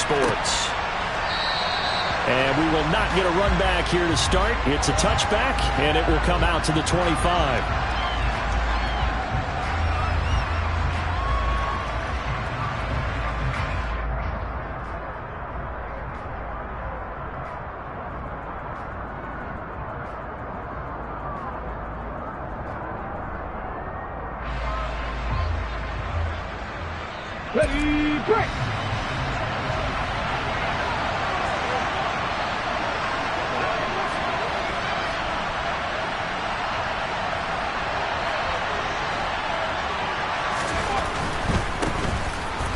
Sports. And we will not get a run back here to start. It's a touchback, and it will come out to the 25. Ready, break!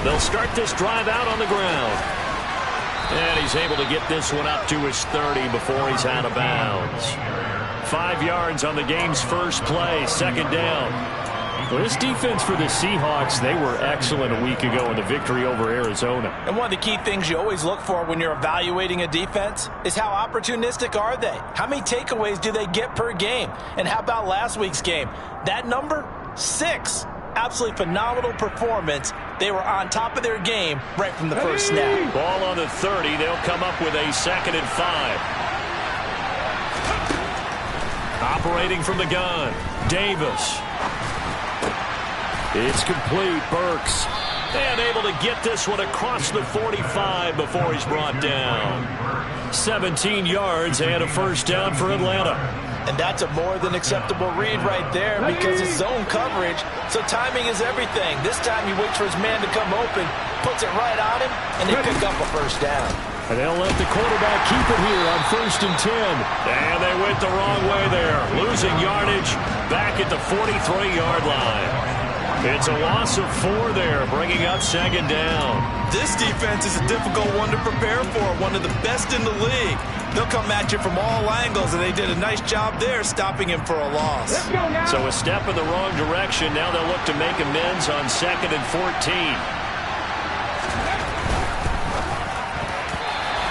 They'll start this drive out on the ground. And he's able to get this one up to his 30 before he's out of bounds. 5 yards on the game's first play, second down. Well, this defense for the Seahawks, they were excellent a week ago in the victory over Arizona. And one of the key things you always look for when you're evaluating a defense is how opportunistic are they? How many takeaways do they get per game? And how about last week's game? That number, 6. Absolutely phenomenal performance. They were on top of their game right from the first snap. Ball on the 30. They'll come up with a 2nd and 5. Operating from the gun, Davis. It's complete. Burks. And able to get this one across the 45 before he's brought down. 17 yards and a first down for Atlanta. And that's a more than acceptable read right there because it's zone coverage, so timing is everything. This time he waits for his man to come open, puts it right on him, and they pick up a first down. And they'll let the quarterback keep it here on 1st and 10. And they went the wrong way there, losing yardage back at the 43-yard line. It's a loss of 4 there, bringing up 2nd down. This defense is a difficult one to prepare for, one of the best in the league. They'll come at you from all angles, and they did a nice job there stopping him for a loss. So a step in the wrong direction. Now they'll look to make amends on 2nd and 14.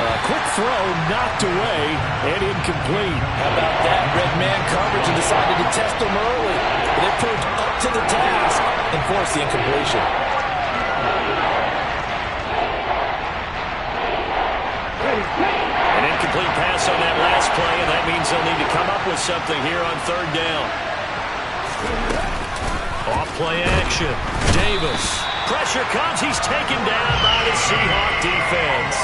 A quick throw knocked away and incomplete. How about that? Red man coverage and decided to test them early. But they proved up to the task and forced the incompletion. An incomplete pass on that last play, and that means they'll need to come up with something here on 3rd down. Off play action. Davis. Pressure comes. He's taken down by the Seahawk defense.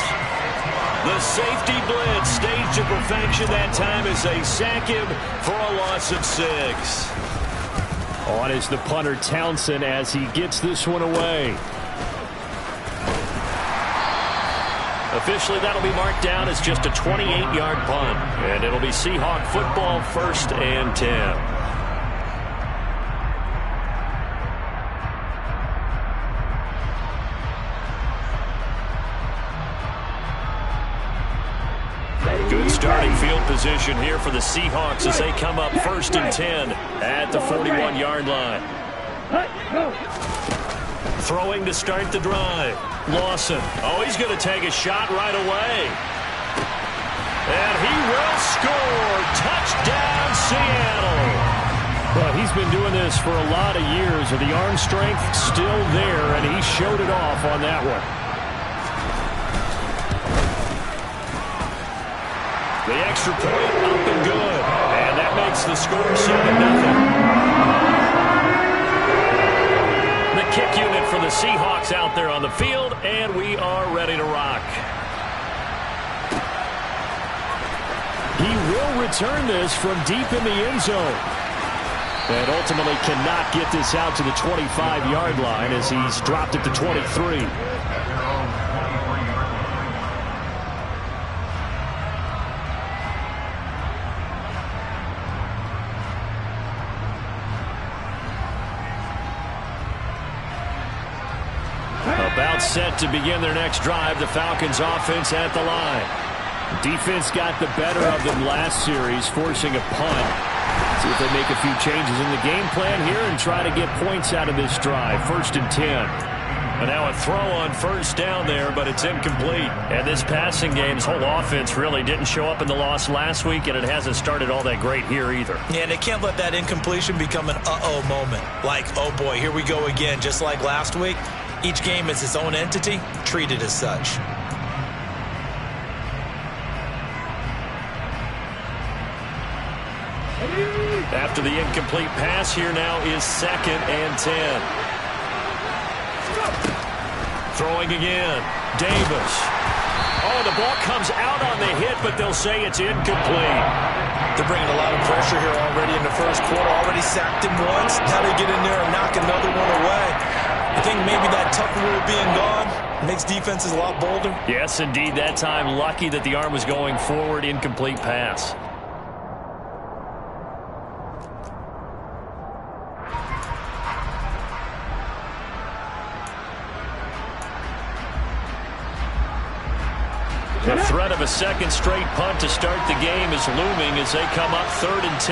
The safety blitz staged to perfection that time as they sack him for a loss of 6. On is the punter Townsend as he gets this one away. Officially, that'll be marked down as just a 28-yard punt. And it'll be Seahawk football, 1st and 10. Good starting field position here for the Seahawks as they come up 1st and 10 at the 41-yard line. Throwing to start the drive. Lawson. Oh, he's going to take a shot right away. And he will score. Touchdown, Seattle. Well, he's been doing this for a lot of years, and the arm strength still there, and he showed it off on that one. The extra point up and good. And that makes the score 7-0. The kick unit for the Seahawks out there on the field, and we are ready to rock. He will return this from deep in the end zone. And ultimately cannot get this out to the 25-yard line as he's dropped it to 23. About set to begin their next drive. The Falcons offense at the line. Defense got the better of them last series, forcing a punt. See if they make a few changes in the game plan here and try to get points out of this drive. 1st and 10. And now a throw on 1st down there, but it's incomplete. And this passing game's whole offense really didn't show up in the loss last week, and it hasn't started all that great here either. Yeah, and they can't let that incompletion become an uh-oh moment. Like, oh boy, here we go again, just like last week. Each game is its own entity, treated as such. After the incomplete pass, here now is 2nd and 10. Throwing again. Davis. Oh, the ball comes out on the hit, but they'll say it's incomplete. They're bringing a lot of pressure here already in the first quarter. Already sacked him once. Now they get in there and knock another one away. I think maybe that tough rule being gone makes defenses a lot bolder. Yes, indeed. That time, lucky that the arm was going forward. Incomplete pass. The threat of a second straight punt to start the game is looming as they come up 3rd and 10.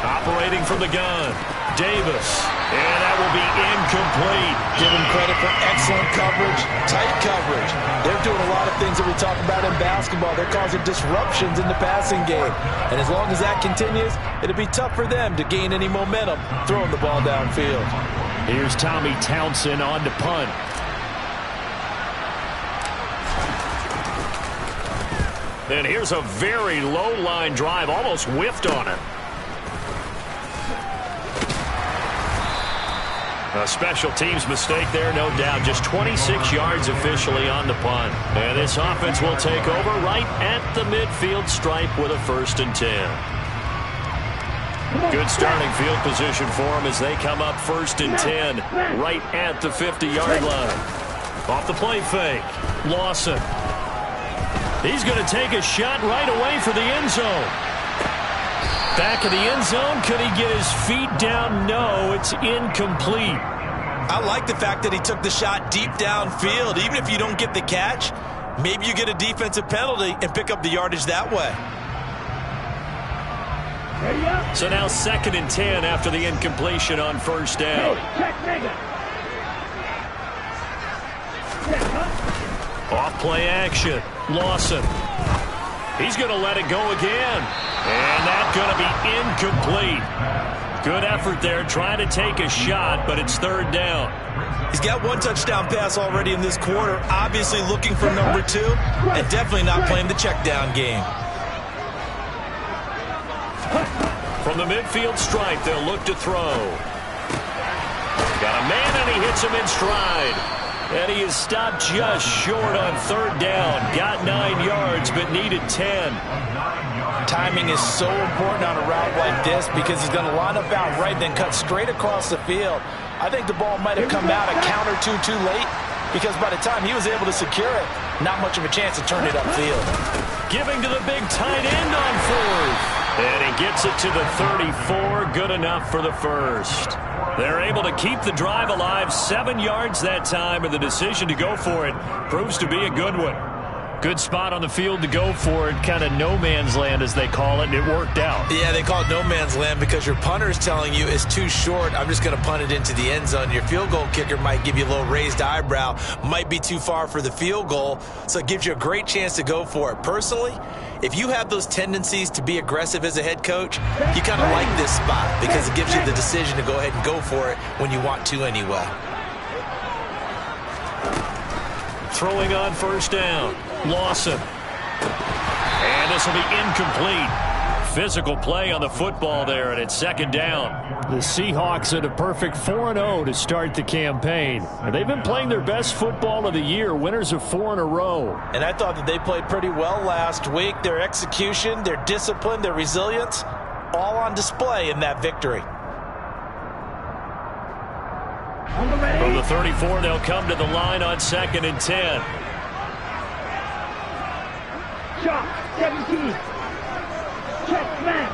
Operating from the gun, Davis. And that will be incomplete. Give him credit for excellent coverage, tight coverage. They're doing a lot of things that we talk about in basketball. They're causing disruptions in the passing game. And as long as that continues, it'll be tough for them to gain any momentum throwing the ball downfield. Here's Tommy Townsend on to punt. And here's a very low-line drive, almost whiffed on it. A special teams mistake there, no doubt. Just 26 yards officially on the punt. And this offense will take over right at the midfield stripe with a 1st and 10. Good starting field position for them as they come up 1st and 10 right at the 50-yard line. Off the play fake, Lawson. He's going to take a shot right away for the end zone. Back of the end zone. Could he get his feet down? No, it's incomplete. I like the fact that he took the shot deep downfield. Even if you don't get the catch, maybe you get a defensive penalty and pick up the yardage that way. So now 2nd and 10 after the incompletion on 1st down. Off play action. Lawson. He's going to let it go again. And that's going to be incomplete. Good effort there trying to take a shot, but it's 3rd down. He's got 1 touchdown pass already in this quarter. Obviously looking for number 2 and definitely not playing the check down game. From the midfield stripe, they'll look to throw. Got a man and he hits him in stride. And he is stopped just short on 3rd down. Got 9 yards, but needed 10. Timing is so important on a route like this because he's going to line up out right, then cut straight across the field. I think the ball might have come out a count or two too late because by the time he was able to secure it, not much of a chance to turn it upfield. Giving to the big tight end on 4th. And he gets it to the 34. Good enough for the 1st. They're able to keep the drive alive. 7 yards that time, and the decision to go for it proves to be a good one. Good spot on the field to go for it. Kind of no man's land, as they call it, and it worked out. Yeah, they call it no man's land because your punter is telling you it's too short. I'm just going to punt it into the end zone. Your field goal kicker might give you a little raised eyebrow. Might be too far for the field goal, so it gives you a great chance to go for it. Personally, if you have those tendencies to be aggressive as a head coach, you kind of like this spot because it gives you the decision to go ahead and go for it when you want to anyway. Throwing on 1st down. Lawson. And this will be incomplete. Physical play on the football there, and it's 2nd down. The Seahawks at a perfect 4-0 to start the campaign. And they've been playing their best football of the year, winners of 4 in a row. And I thought that they played pretty well last week. Their execution, their discipline, their resilience, all on display in that victory. From the 34, they'll come to the line on 2nd and 10. Shot 17. Check back.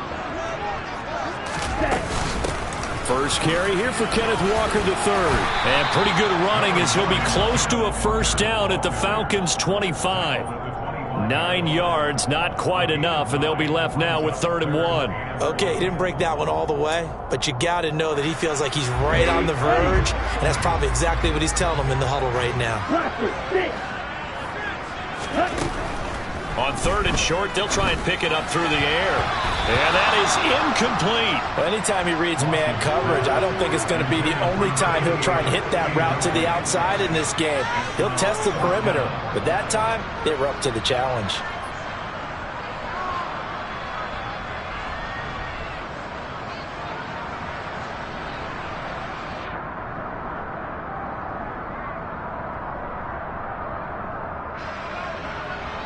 First carry here for Kenneth Walker III. And pretty good running as he'll be close to a 1st down at the Falcons' 25. 9 yards, not quite enough, and they'll be left now with 3rd and 1. Okay, he didn't break that one all the way, but you got to know that he feels like he's right on the verge, and that's probably exactly what he's telling them in the huddle right now. On 3rd and short, they'll try and pick it up through the air. And that is incomplete. Well, anytime he reads man coverage, I don't think it's going to be the only time he'll try and hit that route to the outside in this game. He'll test the perimeter, but that time, they were up to the challenge.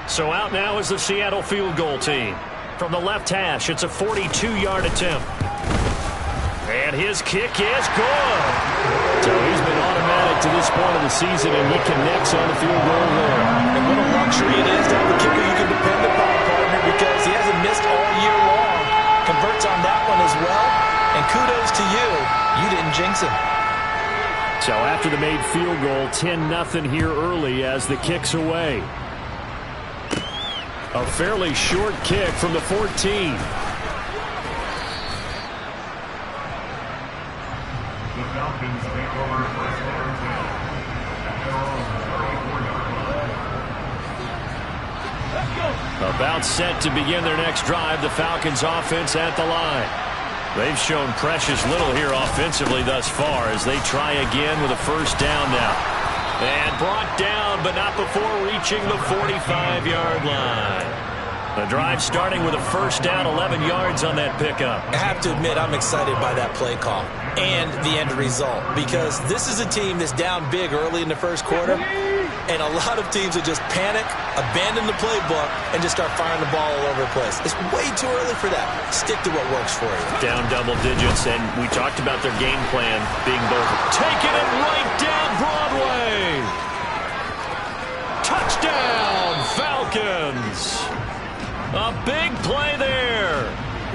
So out now is the Seattle field goal team. From the left hash, it's a 42-yard attempt. And his kick is good. So he's been automatic to this point of the season, and he connects on the field goal there. And what a luxury it is to have a kicker you can depend upon, partner, because he hasn't missed all year long. Converts on that one as well. And kudos to you. You didn't jinx him. So after the made field goal, 10-0 here early as the kick's away. A fairly short kick from the 14. About set to begin their next drive, the Falcons offense at the line. They've shown precious little here offensively thus far as they try again with a first down now. And brought down, but not before reaching the 45-yard line. The drive starting with a first down, 11 yards on that pickup. I have to admit, I'm excited by that play call and the end result, because this is a team that's down big early in the first quarter, and a lot of teams will just panic, abandon the playbook, and just start firing the ball all over the place. It's way too early for that. Stick to what works for you. Down double digits, and we talked about their game plan being both taking it right down Broadway. Touchdown, Falcons. A big play there.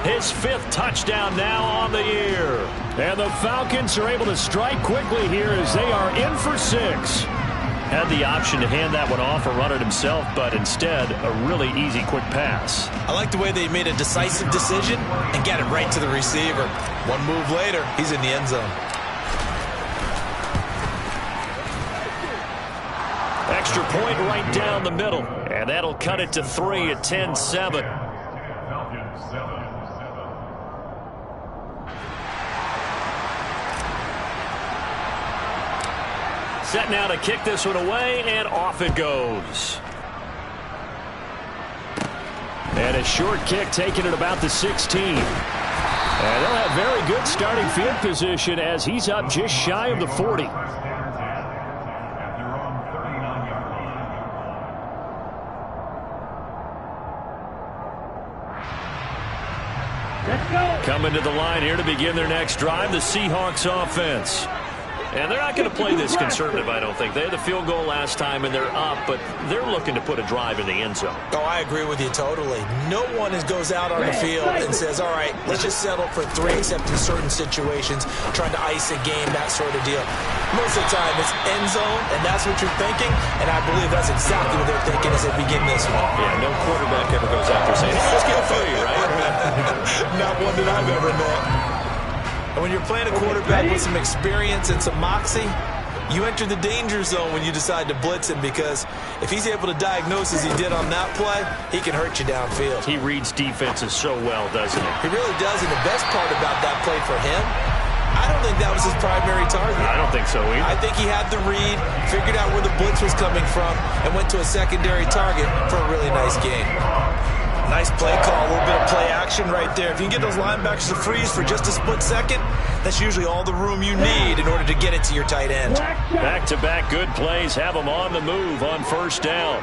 His 5th touchdown now on the year. And the Falcons are able to strike quickly here as they are in for 6. Had the option to hand that one off or run it himself, but instead a really easy quick pass. I like the way they made a decisive decision and got it right to the receiver. One move later, he's in the end zone. Extra point right down the middle. And that'll cut it to 3 at 10-7. Set now to kick this one away, and off it goes. And a short kick taken at about the 16. And they'll have very good starting field position as he's up just shy of the 40. Coming to the line here to begin their next drive, the Seahawks offense. And they're not going to play this conservative, I don't think. They had the field goal last time, and they're up, but they're looking to put a drive in the end zone. Oh, I agree with you totally. No one goes out on the field and says, all right, let's just settle for 3, except in certain situations, trying to ice a game, that sort of deal. Most of the time, it's end zone, and that's what you're thinking, and I believe that's exactly what they're thinking as they begin this one. Yeah, no quarterback ever goes out there saying, hey, let's get 3, right? Not one that I've ever met. And when you're playing a quarterback with some experience and some moxie, you enter the danger zone when you decide to blitz him, because if he's able to diagnose as he did on that play, he can hurt you downfield. He reads defenses so well, doesn't he? He really does, and the best part about that play for him, I don't think that was his primary target. I don't think so either. I think he had the read, figured out where the blitz was coming from, and went to a secondary target for a really nice game. Nice play call, a little bit of play action right there. If you can get those linebackers to freeze for just a split second, that's usually all the room you need in order to get it to your tight end. Back-to-back good plays have them on the move on first down.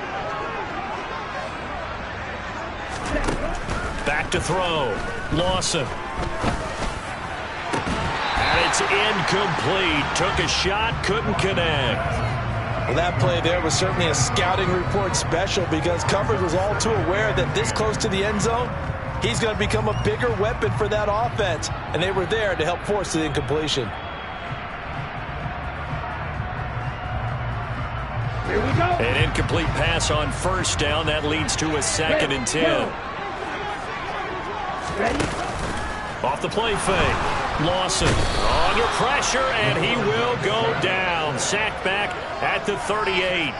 Back to throw. Lawson. And it's incomplete. Took a shot, couldn't connect. Well, that play there was certainly a scouting report special, because coverage was all too aware that this close to the end zone, he's going to become a bigger weapon for that offense, and they were there to help force the incompletion. Here we go. An incomplete pass on first down. That leads to a 2nd and 10. Ready? Off the play fake. Lawson under pressure, and he will go down. Sacked back at the 38.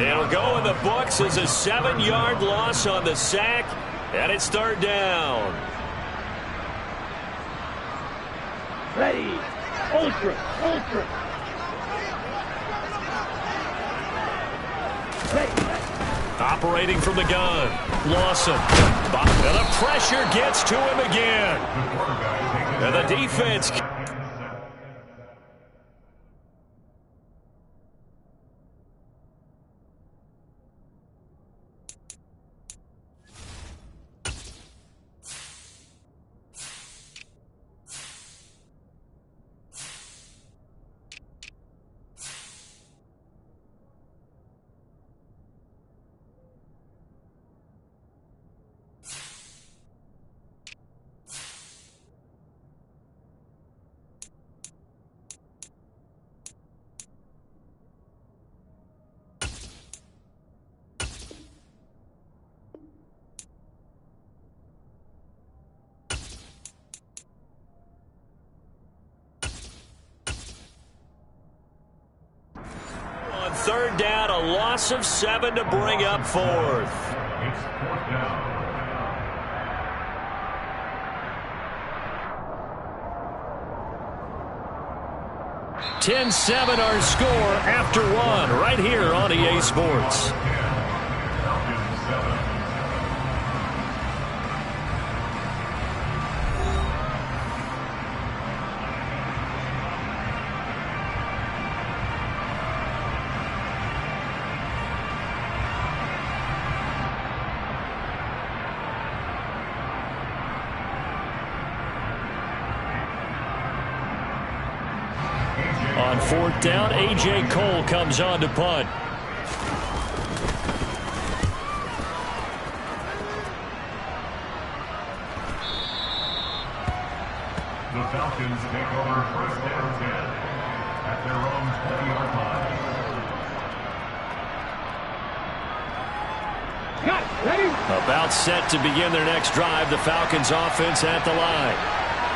It'll go in the books as a 7-yard loss on the sack, and it's 3rd down. Ready. Ultra. Ready. Operating from the gun. Lawson. And the pressure gets to him again. And the defense. third down, a loss of 7 to bring up fourth. It's fourth down. 10-7 our score after one right here on EA Sports. On fourth down, A.J. Cole comes on to punt. The Falcons take over first down 10 at their own 20-yard line. Cut. Ready. About set to begin their next drive. The Falcons offense at the line.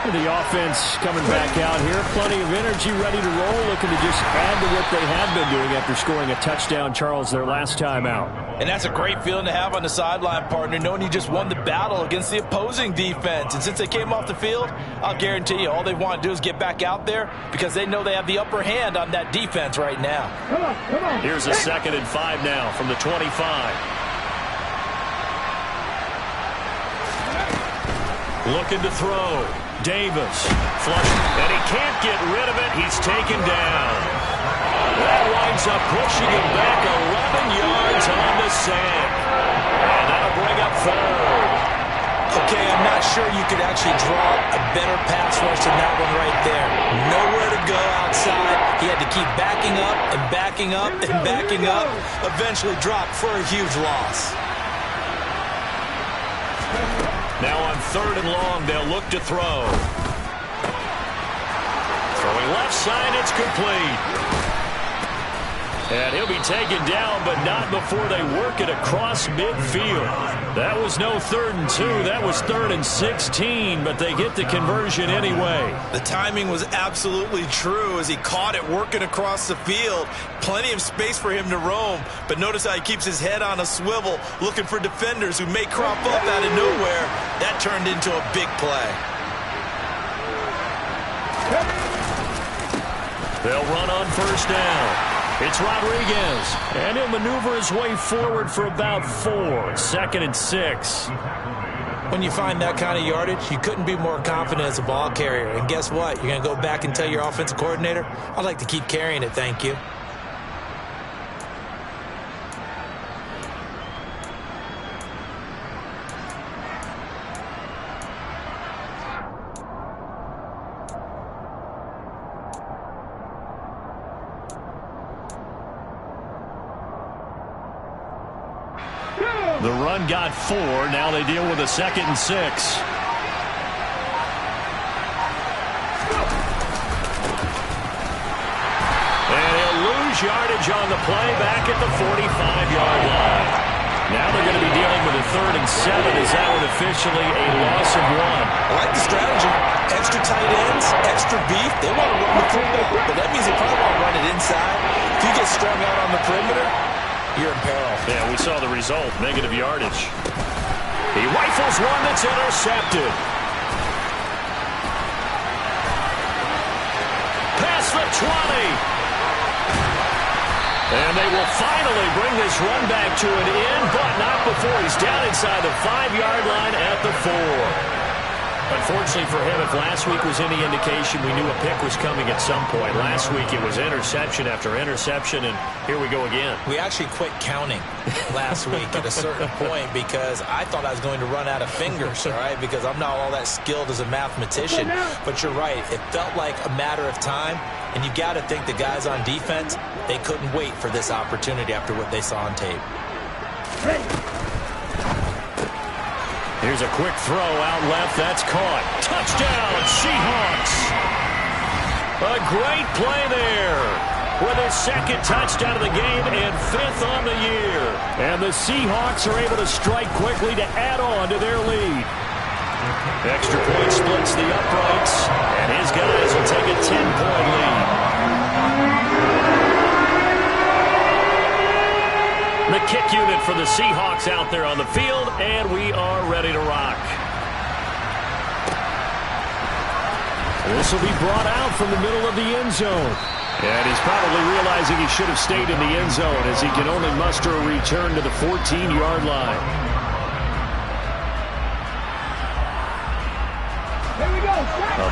The offense coming back out here. Plenty of energy, ready to roll, looking to just add to what they have been doing after scoring a touchdown, Charles, their last time out. And that's a great feeling to have on the sideline, partner, knowing you just won the battle against the opposing defense. And since they came off the field, I'll guarantee you all they want to do is get back out there because they know they have the upper hand on that defense right now. Come on, come on. Here's a 2nd and 5 now from the 25. Looking to throw. Davis. Flush. And he can't get rid of it. He's taken down. That winds up pushing him back 11 yards on the sack. And that'll bring up third. Okay, I'm not sure you could actually draw a better pass rush than that one right there. Nowhere to go outside. He had to keep backing up and backing up and backing up. Eventually dropped for a huge loss. Now on 3rd and long, they'll look to throw. Throwing left side, it's complete. And he'll be taken down, but not before they work it across midfield. That was no 3rd and 2. That was 3rd and 16, but they get the conversion anyway. The timing was absolutely true as he caught it working across the field. Plenty of space for him to roam, but notice how he keeps his head on a swivel looking for defenders who may crop up out of nowhere. That turned into a big play. They'll run on 1st down. It's Rodriguez, and he'll maneuver his way forward for about 4. 2nd and 6. When you find that kind of yardage, you couldn't be more confident as a ball carrier. And guess what? You're going to go back and tell your offensive coordinator, I'd like to keep carrying it, thank you. The run got 4. Now they deal with a 2nd and 6. And he'll lose yardage on the play back at the 45-yard line. Now they're going to be dealing with a 3rd and 7. Is that one officially a loss of 1? I like the strategy. Extra tight ends, extra beef. They want to run the football, but that means they probably want to run it inside. If you get strung out on the perimeter, you're in peril. Yeah, we saw the result. Negative yardage. He rifles one that's intercepted. Past the 20. And they will finally bring this run back to an end, but not before he's down inside the 5-yard line at the 4. Unfortunately for him, if last week was any indication, we knew a pick was coming at some point. Last week it was interception after interception, and here we go again. We actually quit counting last week at a certain point because I thought I was going to run out of fingers, all right, because I'm not all that skilled as a mathematician. But you're right. It felt like a matter of time, and you got to think the guys on defense, they couldn't wait for this opportunity after what they saw on tape. Here's a quick throw out left. That's caught. Touchdown, Seahawks. A great play there with his 2nd touchdown of the game and 5th on the year. And the Seahawks are able to strike quickly to add on to their lead. Extra point splits the uprights, and his guys will take a 10-point lead. The kick unit for the Seahawks out there on the field, and we are ready to rock. This will be brought out from the middle of the end zone. And he's probably realizing he should have stayed in the end zone as he can only muster a return to the 14-yard line. Here we go.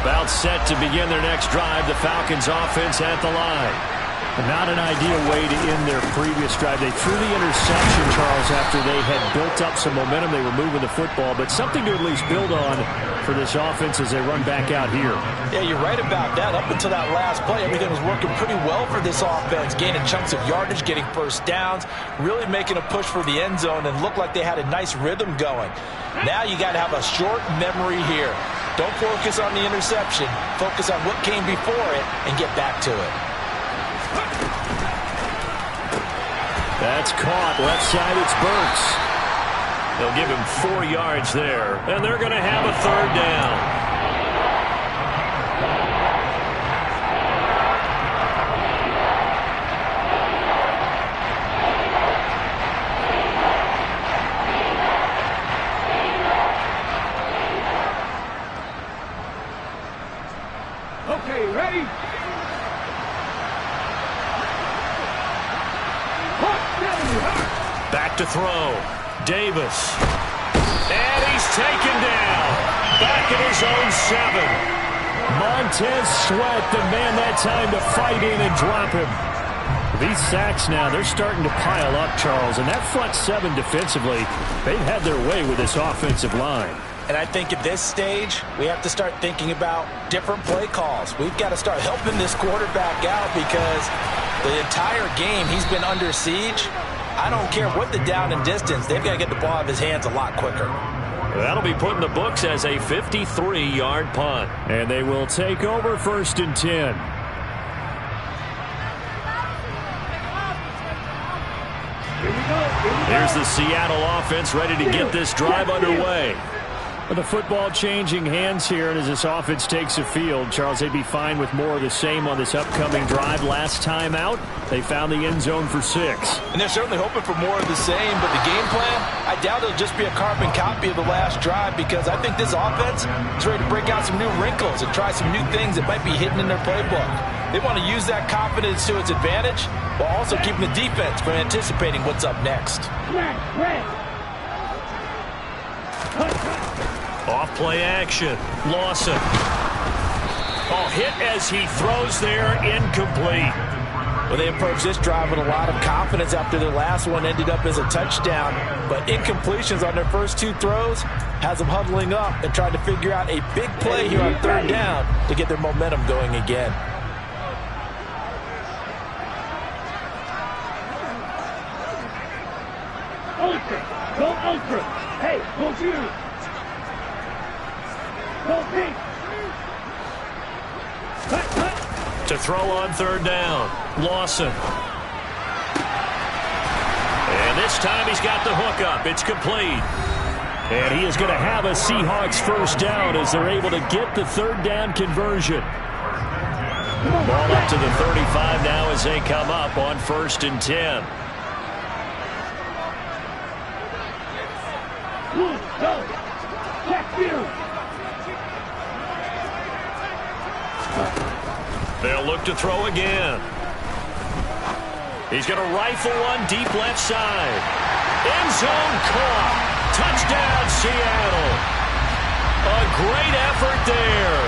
About set to begin their next drive, the Falcons offense at the line. Not an ideal way to end their previous drive. They threw the interception, Charles, after they had built up some momentum. They were moving the football, but something to at least build on for this offense as they run back out here. Yeah, you're right about that. Up until that last play, everything was working pretty well for this offense, gaining chunks of yardage, getting first downs, really making a push for the end zone, and looked like they had a nice rhythm going. Now you got to have a short memory here. Don't focus on the interception. Focus on what came before it and get back to it. That's caught. Left side, it's Burks. They'll give him 4 yards there, and they're going to have a third down. Okay, ready? Back to throw. Davis. And he's taken down. Back at his own 7. Montez Sweat, the man that time to fight in and drop him. These sacks now, they're starting to pile up, Charles. And that front 7 defensively, they've had their way with this offensive line. And I think at this stage, we have to start thinking about different play calls. We've got to start helping this quarterback out because the entire game he's been under siege. I don't care what the down and distance. They've got to get the ball out of his hands a lot quicker. That'll be put in the books as a 53-yard punt. And they will take over 1st and 10. Here we go. Here's the Seattle offense ready to get this drive underway. With the football changing hands here, and as this offense takes the field, Charles, they'd be fine with more of the same on this upcoming drive. Last time out, they found the end zone for 6. And they're certainly hoping for more of the same, but the game plan, I doubt it'll just be a carbon copy of the last drive because I think this offense is ready to break out some new wrinkles and try some new things that might be hidden in their playbook. They want to use that confidence to its advantage while also keeping the defense from anticipating what's up next. Off play action. Lawson. Oh, hit as he throws there, incomplete. Well, they approached this drive with a lot of confidence after their last one ended up as a touchdown. But incompletions on their first 2 throws has them huddling up and trying to figure out a big play here on 3rd down to get their momentum going again. Ultra. Go ultra. Hey, go you. Go pink. Cut. To throw on 3rd down. Lawson. And this time he's got the hook up. It's complete. And he is going to have a Seahawks first down as they're able to get the 3rd down conversion. Ball up to the 35 now as they come up on 1st and 10. Go. Check you. They'll look to throw again. He's going to rifle one deep left side. End zone caught. Touchdown, Seattle. A great effort there.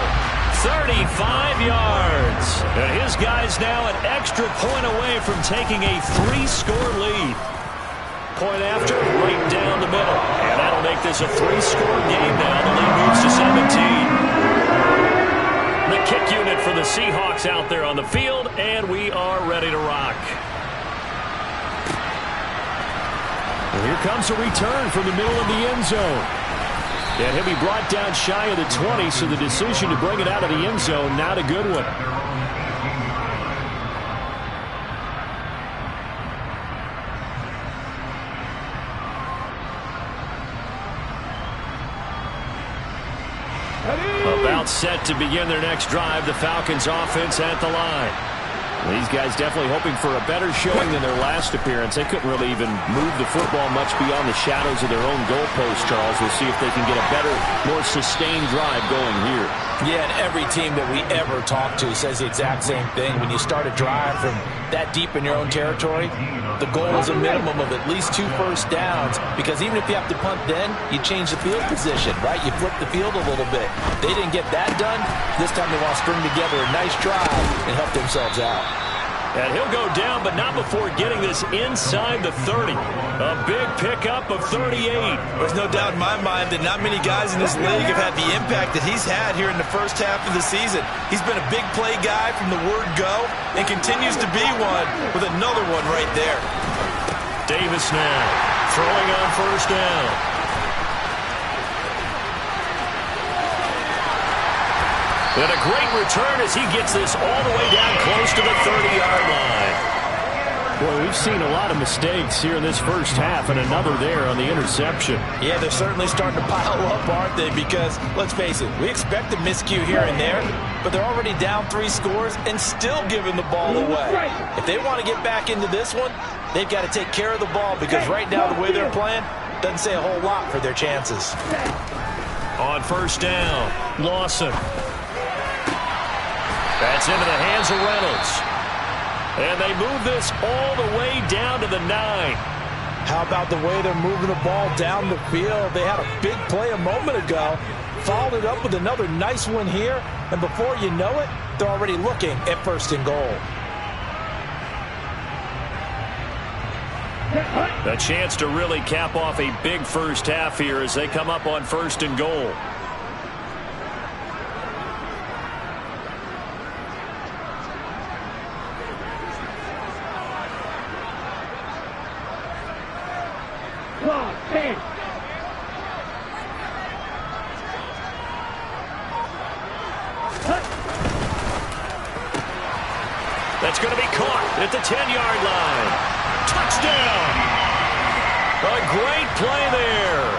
35 yards. And his guys now an extra point away from taking a 3-score lead. Point after, right down the middle. And that'll make this a 3-score game now. The lead moves to 17. The kick unit for the Seahawks out there on the field, and we are ready to rock. Well, here comes a return from the middle of the end zone. And he'll be brought down shy of the 20, so the decision to bring it out of the end zone, not a good one. About set to begin their next drive, the Falcons offense at the line. These guys definitely hoping for a better showing than their last appearance. They couldn't really even move the football much beyond the shadows of their own goalpost, Charles. We'll see if they can get a better, more sustained drive going here. Yeah, and every team that we ever talk to says the exact same thing. When you start a drive from that deep in your own territory, the goal is a minimum of at least 2 first downs, because even if you have to punt then, you change the field position, right? You flip the field a little bit. They didn't get that done. This time they want to string together a nice drive and help themselves out. And he'll go down, but not before getting this inside the 30. A big pickup of 38. There's no doubt in my mind that not many guys in this league have had the impact that he's had here in the first half of the season. He's been a big play guy from the word go and continues to be one with another one right there. Davis now throwing on first down. And a great return as he gets this all the way down close to the 30-yard line. Boy, we've seen a lot of mistakes here in this first half, and another there on the interception. Yeah, they're certainly starting to pile up, aren't they? Because, let's face it, we expect a miscue here and there, but they're already down 3 scores and still giving the ball away. If they want to get back into this one, they've got to take care of the ball, because right now the way they're playing doesn't say a whole lot for their chances. On first down, Lawson. That's into the hands of Reynolds. And they move this all the way down to the 9. How about the way they're moving the ball down the field? They had a big play a moment ago, followed it up with another nice one here, and before you know it, they're already looking at first and goal. A chance to really cap off a big first half here as they come up on first and goal. That's going to be caught at the 10-yard line. Touchdown! A great play there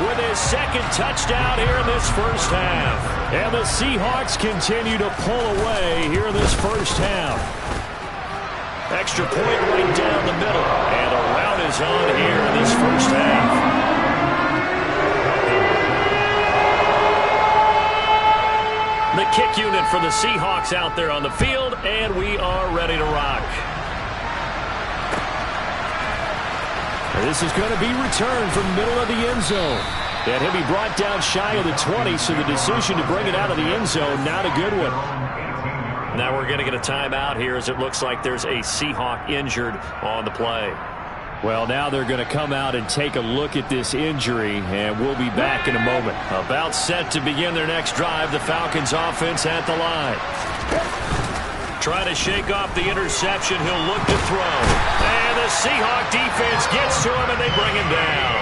with his second touchdown here in this first half. And the Seahawks continue to pull away here in this first half. Extra point right down the middle. And a rout is on here in this first half. The kick unit for the Seahawks out there on the field, and we are ready to rock. This is going to be returned from the middle of the end zone. And he'll be brought down shy of the 20, so the decision to bring it out of the end zone, not a good one. Now we're going to get a timeout here as it looks like there's a Seahawk injured on the play. Well, now they're going to come out and take a look at this injury, and we'll be back in a moment. About set to begin their next drive, the Falcons offense at the line. Trying to shake off the interception, he'll look to throw. And the Seahawk defense gets to him, and they bring him down.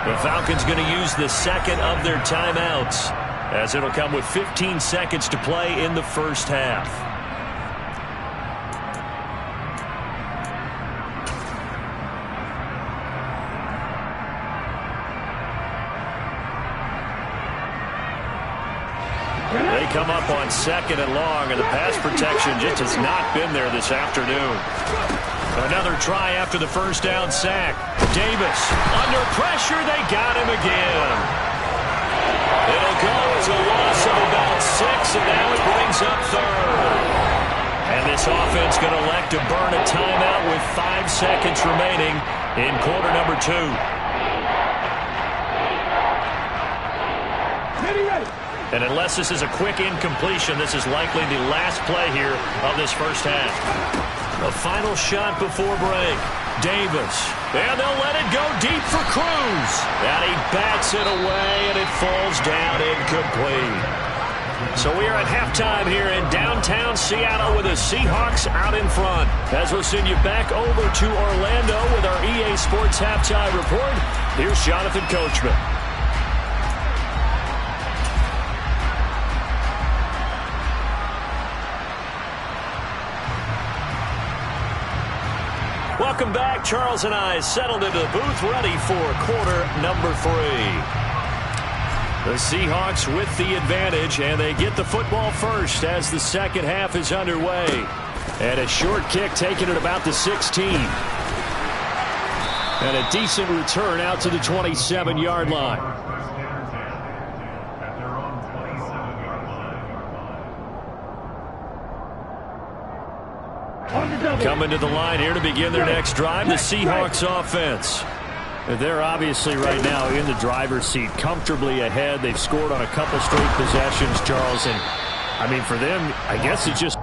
The Falcons going to use the second of their timeouts, as it'll come with 15 seconds to play in the first half. They come up on second and long, and the pass protection just has not been there this afternoon. Another try after the first down sack. Davis under pressure. They got him again. It'll go as a loss of about 6, and now it brings up third. And this offense going to elect to burn a timeout with 5 seconds remaining in quarter number 2. And unless this is a quick incompletion, this is likely the last play here of this first half. The final shot before break. Davis. And they'll let it go deep for Cruz. And he bats it away, and it falls down incomplete. So we are at halftime here in downtown Seattle with the Seahawks out in front. As we'll send you back over to Orlando with our EA Sports Halftime Report, here's Jonathan Coachman. Welcome back. Charles and I settled into the booth ready for quarter number 3. The Seahawks with the advantage, and they get the football first as the second half is underway. And a short kick taken at about the 16. And a decent return out to the 27-yard line. Coming to the line here to begin their next drive, the Seahawks offense. They're obviously right now in the driver's seat, comfortably ahead. They've scored on a couple straight possessions, Charles. And, I mean, for them, I guess it's just...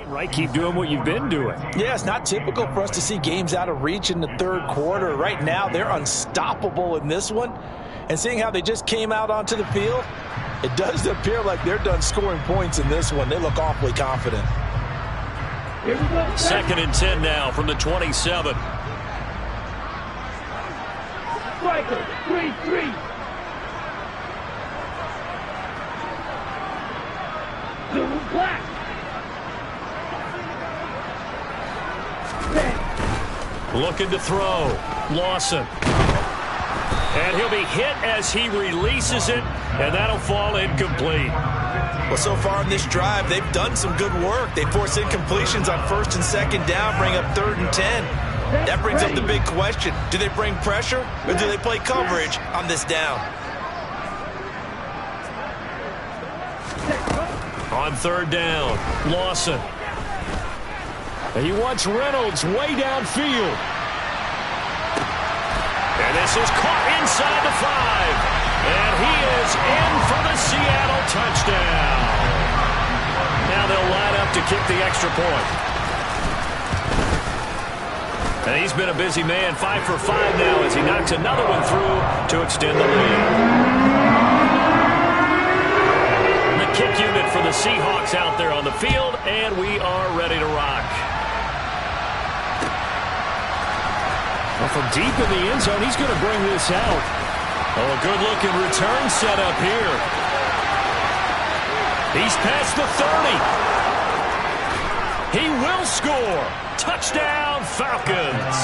Right, keep doing what you've been doing. Yeah, it's not typical for us to see games out of reach in the third quarter. Right now, they're unstoppable in this one. And seeing how they just came out onto the field, it does appear like they're done scoring points in this one. They look awfully confident. Here we go. 2nd and 10 now from the 27. Striker, 3-3. Blue black. Looking to throw. Lawson. And he'll be hit as he releases it, and that'll fall incomplete. Well, so far in this drive, they've done some good work. They force incompletions on 1st and 2nd down, bring up 3rd and 10. That brings up the big question. Do they bring pressure, or do they play coverage on this down? On 3rd down, Lawson. He wants Reynolds way downfield. And this is caught inside the 5. And he is in for the Seattle touchdown. Now they'll line up to kick the extra point. And he's been a busy man, 5 for 5 now as he knocks another one through to extend the lead. The kick unit for the Seahawks out there on the field, and we are ready to rock. Well, from deep in the end zone, he's going to bring this out. Oh, a good-looking return set up here. He's past the 30. He will score. Touchdown, Falcons.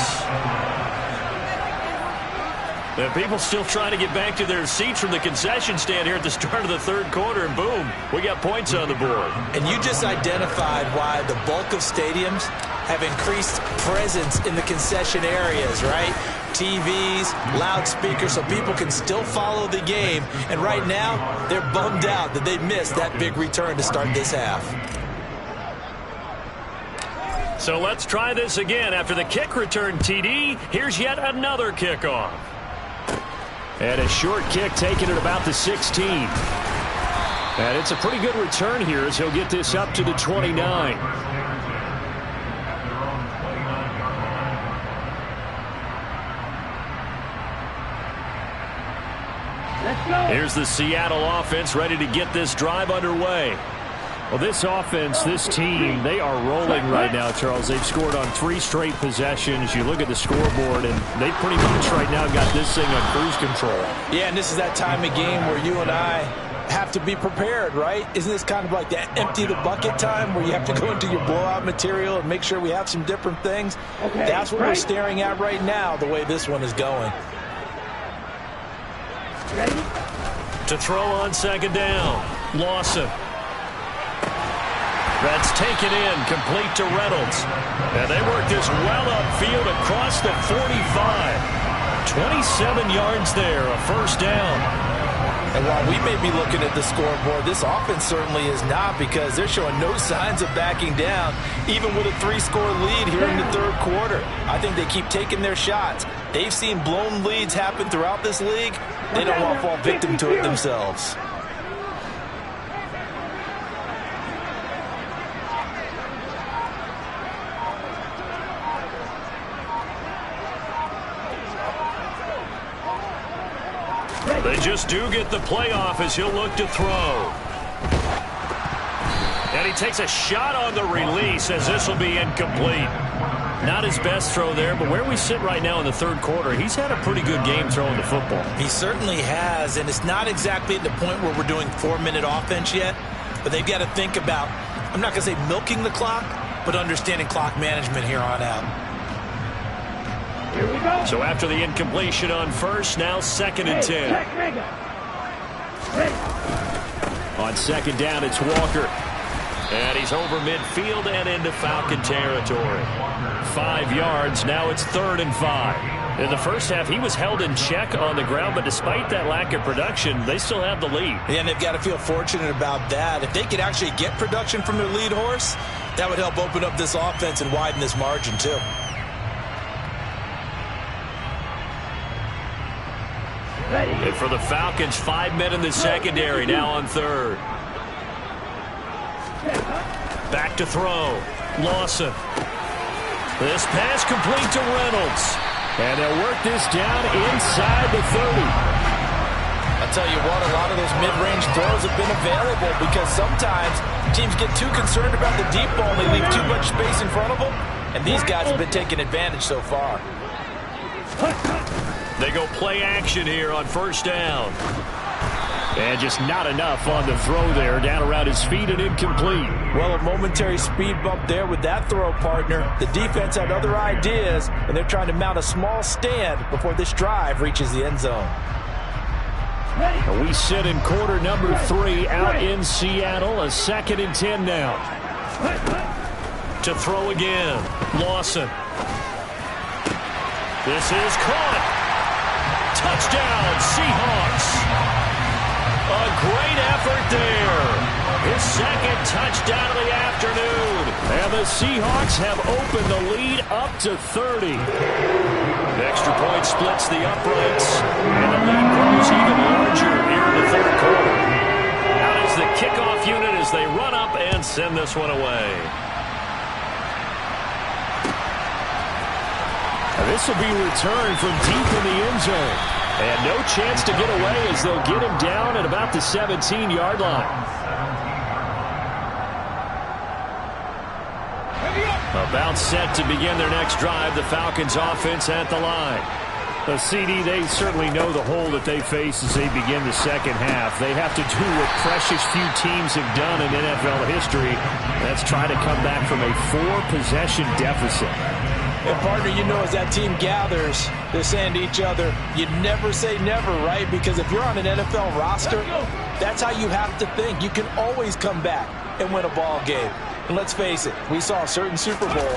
And people still trying to get back to their seats from the concession stand here at the start of the 3rd quarter, and boom, we got points on the board. And you just identified why the bulk of stadiums have increased presence in the concession areas, right? TVs, loudspeakers, so people can still follow the game. And right now, they're bummed out that they missed that big return to start this half. So let's try this again. After the kick return TD, here's yet another kickoff. And a short kick taken at about the 16. And it's a pretty good return here as he'll get this up to the 29. Here's the Seattle offense ready to get this drive underway. Well, this offense, this team, they are rolling right now, Charles. They've scored on 3 straight possessions. You look at the scoreboard, and they pretty much right now got this thing on cruise control. Yeah, and this is that time of game where you and I have to be prepared, right? Isn't this kind of like that empty the bucket time where you have to go into your blowout material and make sure we have some different things? Okay, that's what we're staring at right now, the way this one is going. Ready? To throw on 2nd down, Lawson. That's taken in, complete to Reynolds. And they work this well upfield across the 45. 27 yards there, a 1st down. And while we may be looking at the scoreboard, this offense certainly is not, because they're showing no signs of backing down, even with a 3-score lead here in the third quarter. I think they keep taking their shots. They've seen blown leads happen throughout this league. They don't want to fall victim to it themselves. They just do get the playoff as he'll look to throw. And he takes a shot on the release as this will be incomplete. Not his best throw there, but where we sit right now in the third quarter, he's had a pretty good game throwing the football. He certainly has, and it's not exactly at the point where we're doing 4-minute offense yet, but they've got to think about, I'm not going to say milking the clock, but understanding clock management here on out. Here we go. So after the incompletion on first, now 2nd and 10. On second down, it's Walker. And he's over midfield and into Falcon territory. 5 yards, now it's 3rd and 5. In the first half, he was held in check on the ground, but despite that lack of production, they still have the lead. Yeah, and they've got to feel fortunate about that. If they could actually get production from their lead horse, that would help open up this offense and widen this margin too. And for the Falcons, 5 men in the secondary, now on third. Back to throw. Lawson. This pass complete to Reynolds. And they'll work this down inside the 30. I'll tell you what, a lot of those mid-range throws have been available, because sometimes teams get too concerned about the deep ball and they leave too much space in front of them. And these guys have been taking advantage so far. They go play action here on first down. And just not enough on the throw there. Down around his feet and incomplete. Well, a momentary speed bump there with that throw, partner. The defense had other ideas, and they're trying to mount a small stand before this drive reaches the end zone. We sit in quarter number 3 out in Seattle. A 2nd and 10 now. To throw again. Lawson. This is caught. Touchdown, Seahawks. A great effort there. His 2nd touchdown of the afternoon. And the Seahawks have opened the lead up to 30. The extra point splits the uprights. And the lead grows even larger here in the third quarter. Out is the kickoff unit as they run up and send this one away. This will be returned from deep in the end zone. And no chance to get away as they'll get him down at about the 17-yard line. About set to begin their next drive, the Falcons offense at the line. The CD, they certainly know the hole that they face as they begin the second half. They have to do what precious few teams have done in NFL history. That's try to come back from a 4-possession deficit. And partner, you know, as that team gathers, they're saying to each other, you never say never, right? Because if you're on an NFL roster, that's how you have to think. You can always come back and win a ball game. And let's face it, we saw a certain Super Bowl,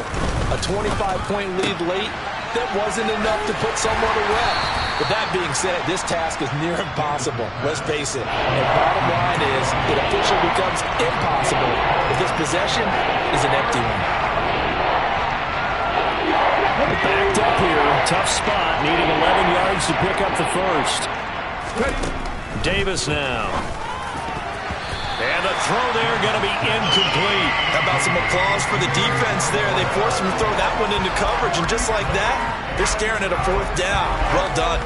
a 25-point lead late, that wasn't enough to put someone away. But that being said, this task is near impossible. Let's face it. And bottom line is, it officially becomes impossible if this possession is an empty one. Backed up here, tough spot, needing 11 yards to pick up the first. Davis now. And the throw there going to be incomplete. How about some applause for the defense there? They forced him to throw that one into coverage, and just like that, they're staring at a 4th down. Well done.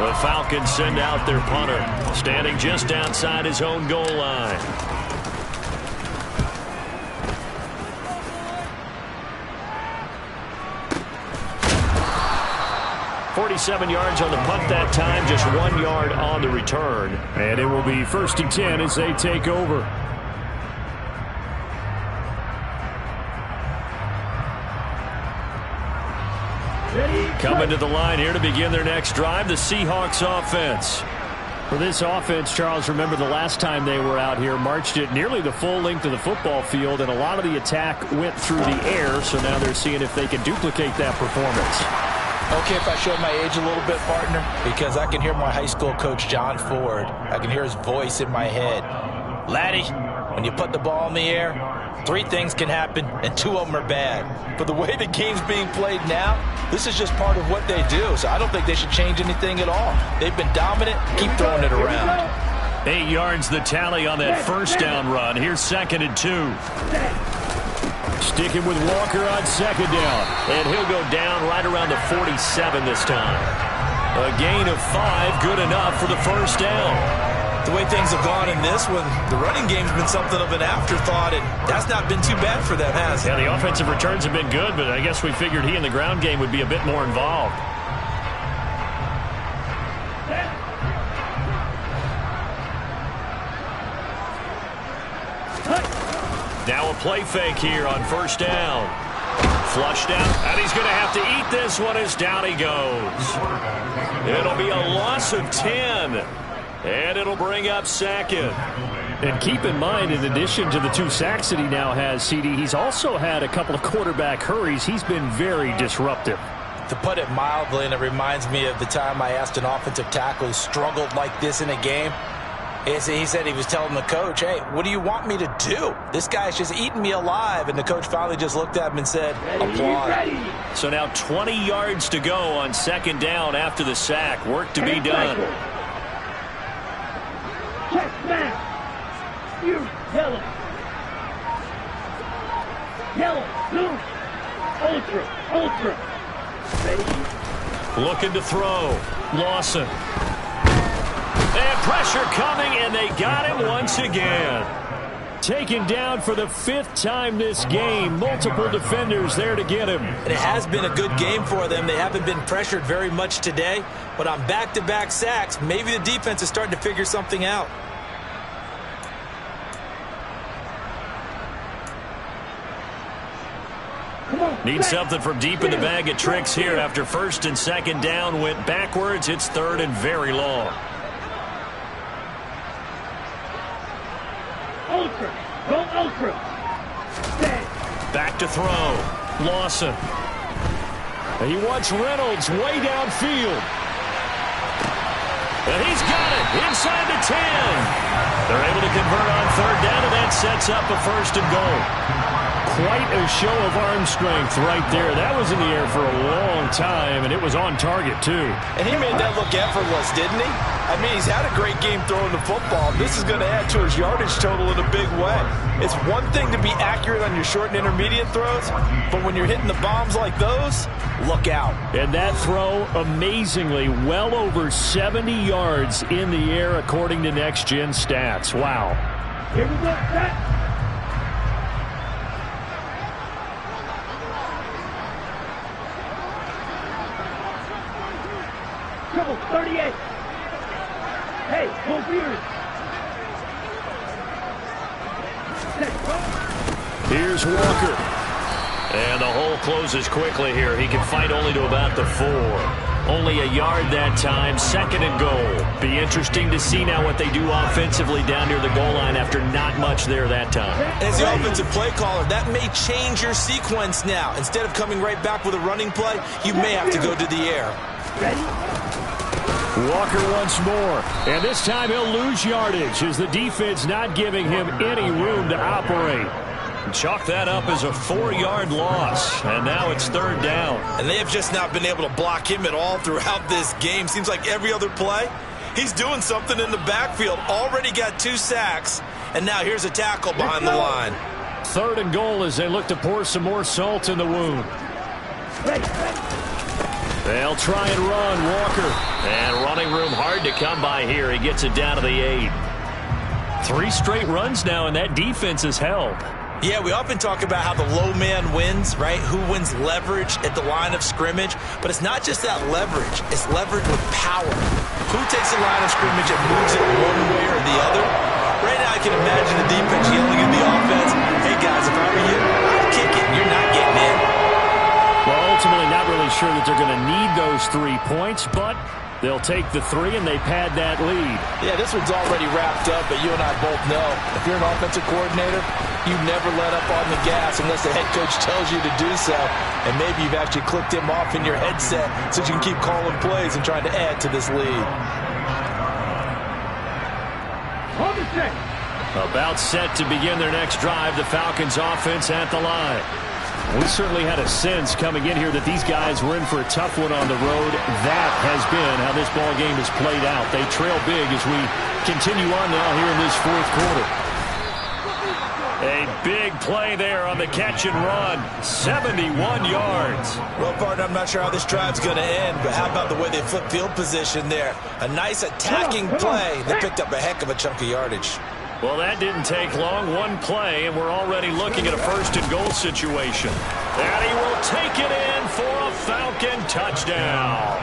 The Falcons send out their punter, standing just outside his own goal line. 47 yards on the punt that time, just 1 yard on the return. And it will be 1st and 10 as they take over. Coming to the line here to begin their next drive, the Seahawks offense. For this offense, Charles, remember the last time they were out here, marched it nearly the full length of the football field, and a lot of the attack went through the air, so now they're seeing if they can duplicate that performance. Okay, if I show my age a little bit, partner, because I can hear my high school coach, John Ford. I can hear his voice in my head. Laddie, when you put the ball in the air, 3 things can happen, and 2 of them are bad. But the way the game's being played now, this is just part of what they do, so I don't think they should change anything at all. They've been dominant. Keep throwing it around. 8 yards the tally on that first down run. Here's 2nd and 2. Sticking with Walker on 2nd down. And he'll go down right around the 47 this time. A gain of 5, good enough for the first down. The way things have gone in this one, the running game's been something of an afterthought, and that's not been too bad for them, has it? Yeah, the offensive returns have been good, but I guess we figured he in the ground game would be a bit more involved. Now a play fake here on first down. Flushed out, and he's going to have to eat this one as down he goes. It'll be a loss of 10, and it'll bring up 2nd. And keep in mind, in addition to the 2 sacks that he now has, CD, he's also had a couple of quarterback hurries. He's been very disruptive. To put it mildly, and it reminds me of the time I asked an offensive tackle who struggled like this in a game. He said he was telling the coach, hey, what do you want me to do? This guy's just eating me alive. And the coach finally just looked at him and said, applaud. So now 20 yards to go on 2nd down after the sack. Work to be done. Check back. You yellow. Yellow. Blue. Ultra. Ready? Looking to throw. Lawson. And pressure coming, and they got him once again. Taken down for the 5th time this game. Multiple defenders there to get him. And it has been a good game for them. They haven't been pressured very much today. But on back-to-back sacks, maybe the defense is starting to figure something out. Need something from deep in the bag of tricks here after 1st and 2nd down went backwards. It's 3rd and very long. Ultra. Go ultra. Back to throw. Lawson. He wants Reynolds way downfield. And he's got it inside the 10. They're able to convert on 3rd down, and that sets up a 1st and goal. Quite a show of arm strength right there. That was in the air for a long time, and it was on target, too. And he made that look effortless, didn't he? I mean, he's had a great game throwing the football. This is going to add to his yardage total in a big way. It's one thing to be accurate on your short and intermediate throws, but when you're hitting the bombs like those, look out. And that throw, amazingly, well over 70 yards in the air, according to Next Gen Stats. Wow. Here we go. Set. Triple 38. Hey, go Beers. Here's Walker. And the hole closes quickly here. He can fight only to about the 4. Only a yard that time. 2nd and goal. Be interesting to see now what they do offensively down near the goal line after not much there that time. As the offensive play caller, that may change your sequence now. Instead of coming right back with a running play, you may have to go to the air. Ready? Walker once more, and this time he'll lose yardage as the defense not giving him any room to operate. Chalk that up as a 4-yard loss, and now it's 3rd down. And they have just not been able to block him at all throughout this game. Seems like every other play, he's doing something in the backfield. Already got 2 sacks, and now here's a tackle behind the line. 3rd and goal as they look to pour some more salt in the wound. They'll try and run, Walker. And running room hard to come by here. He gets it down to the 8. 3 straight runs now, and that defense is held. Yeah, we often talk about how the low man wins, right? Who wins leverage at the line of scrimmage. But it's not just that leverage. It's leverage with power. Who takes the line of scrimmage and moves it one way or the other? Right now I can imagine the defense yelling at the offense, hey, guys, if I were you, I'd kick it. You're not getting in. Well, ultimately not really sure that they're going to need those 3 points, but they'll take the 3 and they pad that lead. Yeah, this one's already wrapped up, but you and I both know if you're an offensive coordinator, You never let up on the gas unless the head coach tells you to do so. And maybe you've actually clicked him off in your headset so you can keep calling plays and trying to add to this lead. About set to begin their next drive, the Falcons offense at the line. We certainly had a sense coming in here that these guys were in for a tough one on the road. That has been how this ball game has played out. They trail big as we continue on now here in this fourth quarter. A big play there on the catch and run. 71 yards. Well, partner, I'm not sure how this drive's going to end, but how about the way they flip field position there? A nice attacking play. They picked up a heck of a chunk of yardage. Well, that didn't take long. One play, and we're already looking at a first-and-goal situation. And he will take it in for a Falcon touchdown.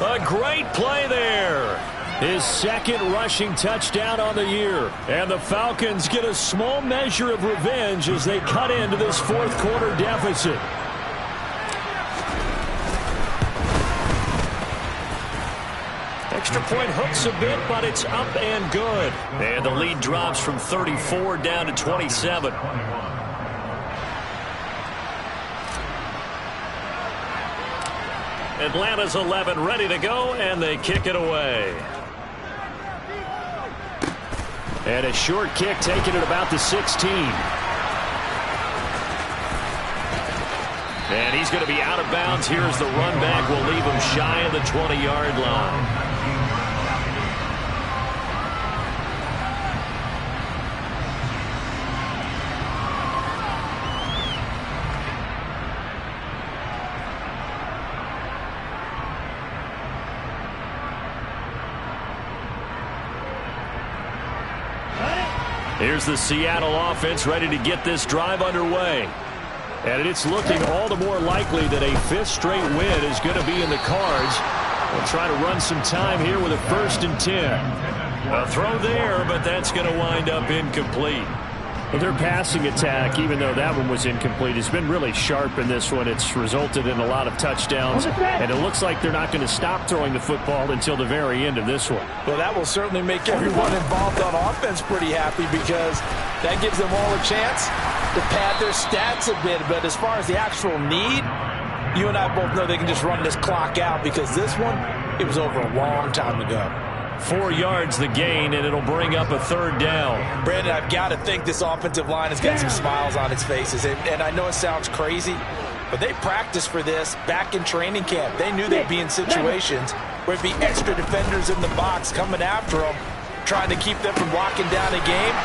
A great play there. His second rushing touchdown on the year. And the Falcons get a small measure of revenge as they cut into this fourth-quarter deficit. Extra point hooks a bit, but it's up and good. And the lead drops from 34 down to 27. Atlanta's 11 ready to go, and they kick it away. And a short kick taken at about the 16. And he's going to be out of bounds here as the run back will leave him shy of the 20-yard line. Here's the Seattle offense ready to get this drive underway. And it's looking all the more likely that a fifth straight win is going to be in the cards. We'll try to run some time here with a 1st and 10. A throw there, but that's going to wind up incomplete. Well, their passing attack, even though that one was incomplete, has been really sharp in this one. It's resulted in a lot of touchdowns, and it looks like they're not going to stop throwing the football until the very end of this one. Well, that will certainly make everyone involved on offense pretty happy because that gives them all a chance to pad their stats a bit. But as far as the actual need, you and I both know they can just run this clock out because this one, it was over a long time ago. 4 yards the gain, and it'll bring up a 3rd down. Brandon, I've got to think this offensive line has got some smiles on its faces. And I know it sounds crazy, but they practiced for this back in training camp. They knew they'd be in situations where it'd be extra defenders in the box coming after them, trying to keep them from locking down a game.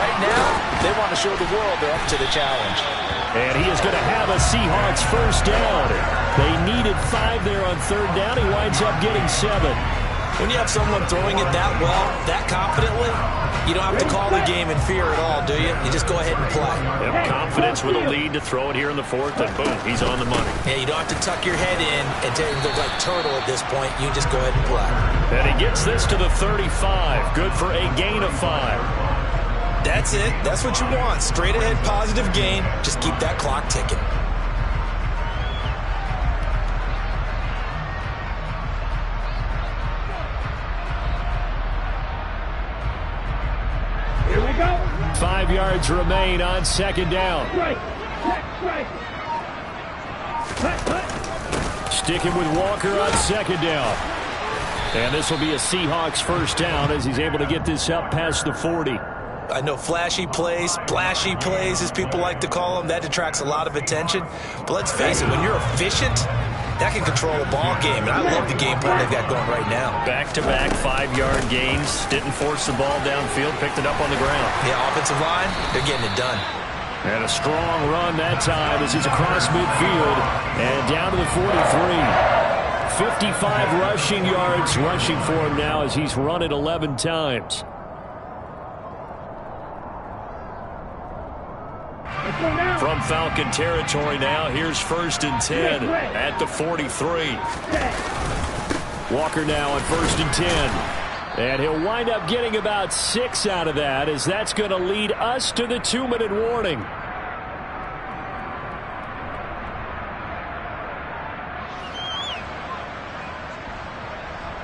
Right now, they want to show the world they're up to the challenge. And he is going to have a Seahawks 1st down. They needed 5 there on 3rd down. He winds up getting 7. When you have someone throwing it that well, that confidently, you don't have to call the game in fear at all, do you? You just go ahead and play. Yep, confidence with a lead to throw it here in the 4th, and boom, he's on the money. Yeah, you don't have to tuck your head in and look like turtle at this point. You just go ahead and play. And he gets this to the 35. Good for a gain of 5. That's it. That's what you want. Straight ahead positive gain. Just keep that clock ticking. Here we go. 5 yards remain on 2nd down. Sticking with Walker on 2nd down. And this will be a Seahawks 1st down as he's able to get this up past the 40. I know flashy plays, splashy plays, as people like to call them, that attracts a lot of attention. But let's face it, when you're efficient, that can control a ball game. And I love the game plan they've got going right now. Back-to-back 5-yard gains. Didn't force the ball downfield. Picked it up on the ground. Yeah, offensive line, they're getting it done. And a strong run that time as he's across midfield and down to the 43. 55 rushing yards rushing for him now as he's run it 11 times. From Falcon territory now, here's 1st and 10 at the 43. Walker now on 1st and 10. And he'll wind up getting about 6 out of that as that's going to lead us to the 2-minute warning.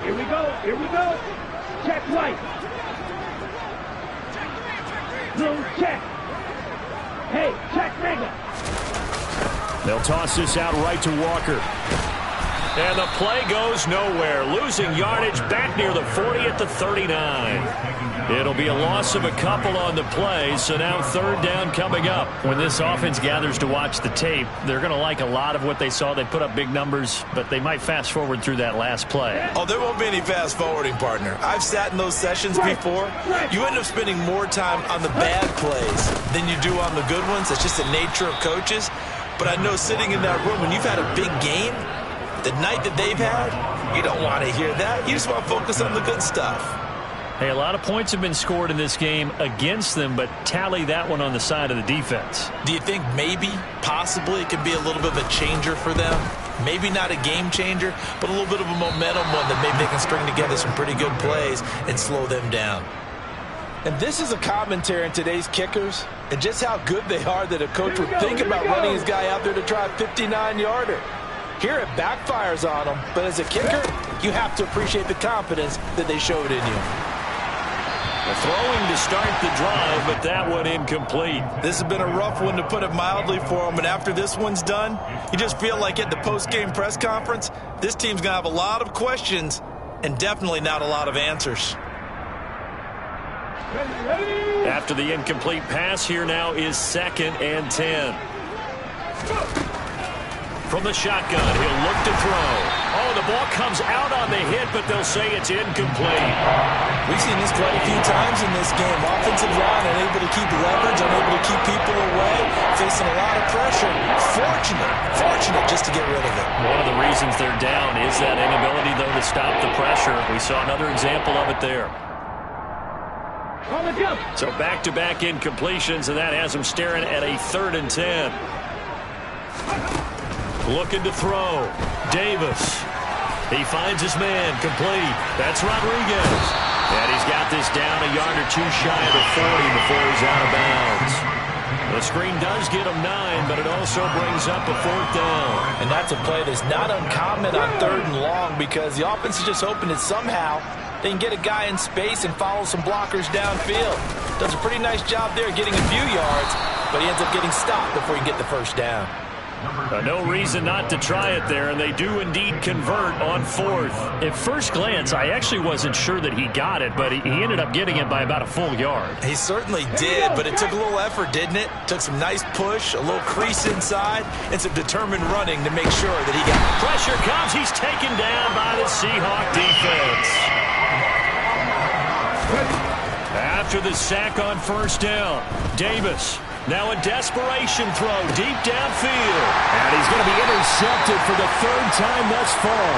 Here we go. Here we go. Check right. Blue check. Hey, check nigga. They'll toss this out right to Walker. And the play goes nowhere. Losing yardage back near the 40 at the 39. It'll be a loss of a couple on the play, so now third down coming up. When this offense gathers to watch the tape, they're going to like a lot of what they saw. They put up big numbers, but they might fast forward through that last play. Oh, there won't be any fast forwarding, partner. I've sat in those sessions before. You end up spending more time on the bad plays than you do on the good ones. It's just the nature of coaches. But I know sitting in that room, when you've had a big game, the night that they've had, you don't want to hear that. You just want to focus on the good stuff. Hey, a lot of points have been scored in this game against them, but tally that one on the side of the defense. Do you think maybe, possibly, it could be a little bit of a changer for them? Maybe not a game changer, but a little bit of a momentum one that maybe they can string together some pretty good plays and slow them down. And this is a commentary on today's kickers and just how good they are that a coach would think about running his guy out there to try a 59-yarder. Here it backfires on them, but as a kicker, you have to appreciate the confidence that they showed in you. Throwing to start the drive, but that one incomplete. This has been a rough one, to put it mildly, for them. And after this one's done, you just feel like at the post-game press conference, this team's going to have a lot of questions and definitely not a lot of answers. After the incomplete pass, here now is 2nd and 10. From the shotgun, he'll look to throw. Oh, the ball comes out on the hit, but they'll say it's incomplete. We've seen this quite a few times in this game. Offensive line unable to keep leverage, unable to keep people away, facing a lot of pressure. Fortunate just to get rid of it. One of the reasons they're down is that inability, though, to stop the pressure. We saw another example of it there. So back-to-back incompletions, and that has them staring at a 3rd and 10. Looking to throw. Davis. He finds his man. Complete. That's Rodriguez. And he's got this down a yard or two shy of the 40 before he's out of bounds. The screen does get him 9, but it also brings up a 4th down. And that's a play that's not uncommon on 3rd and long, because the offense is just hoping that somehow they can get a guy in space and follow some blockers downfield. Does a pretty nice job there getting a few yards, but he ends up getting stopped before he can get the 1st down. No reason not to try it there, and they do indeed convert on 4th. At first glance, I actually wasn't sure that he got it, but he ended up getting it by about a full yard. He certainly did, but it took a little effort, didn't it? Took some nice push, a little crease inside, and some determined running to make sure that he got it. Pressure comes. He's taken down by the Seahawk defense. After the sack on 1st down, Davis. Now a desperation throw deep downfield. And he's going to be intercepted for the 3rd time thus far.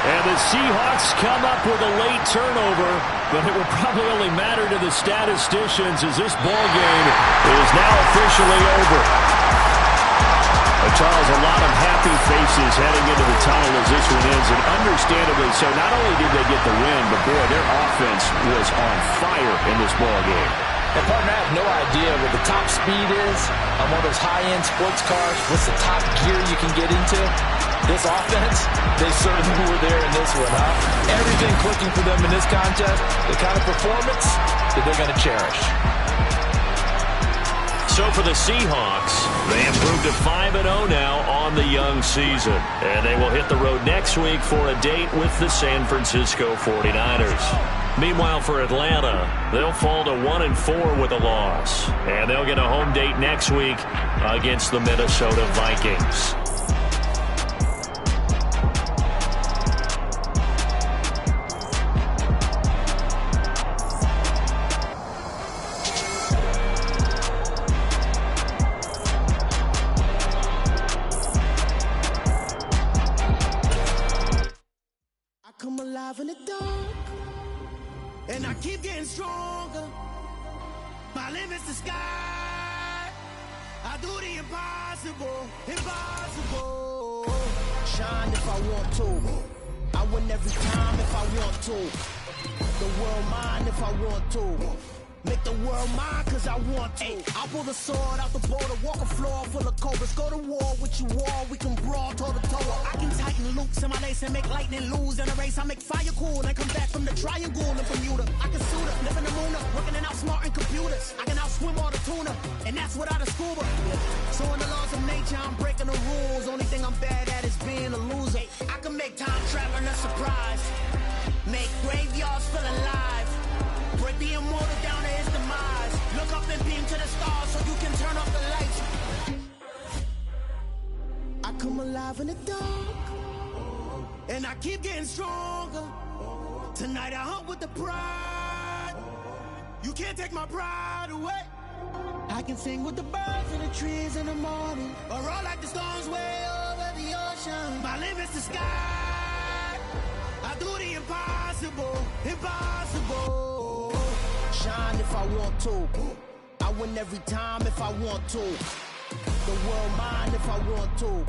And the Seahawks come up with a late turnover, but it will probably only matter to the statisticians as this ball game is now officially over. Charles, a lot of happy faces heading into the tunnel as this one ends, and understandably so. Not only did they get the win, but boy, their offense was on fire in this ball game. And partner, I have no idea what the top speed is on one of those high-end sports cars. What's the top gear you can get into? This offense, they certainly were there in this one, huh? Everything clicking for them in this contest, the kind of performance that they're going to cherish. So for the Seahawks, they improved to 5-0 now on the young season. And they will hit the road next week for a date with the San Francisco 49ers. Meanwhile, for Atlanta, they'll fall to 1-4 with a loss. And they'll get a home date next week against the Minnesota Vikings. Come alive in the dark, and I keep getting stronger. My limit's the sky. I do the impossible, impossible. Shine if I want to. I win every time if I want to. The world mine if I want to. Make the world mine cause I want to. I'll pull the sword out the border, walk a floor full of cobras. Go to war with you all, we can brawl toe to toe. I can tighten loops in my lace and make lightning lose in a race. I make fire cool and come back from the triangle in Bermuda. I can suit up, live in the moon up, working and outsmarting computers. I can outswim all the tuna, and that's without a scuba. So in the laws of nature, I'm breaking the rules. Only thing I'm bad at is being a loser. I can make time traveling a surprise. Make graveyards feel alive. Break the immortal down to his demise. Look up and beam to the stars so you can turn off the lights. I come alive in the dark, and I keep getting stronger. Tonight I hunt with the pride. You can't take my pride away. I can sing with the birds and the trees in the morning, or roll like the storms way over the ocean. My limit's the sky. I do the impossible, impossible. Shine if I want to. I win every time if I want to. The world mine if I want to.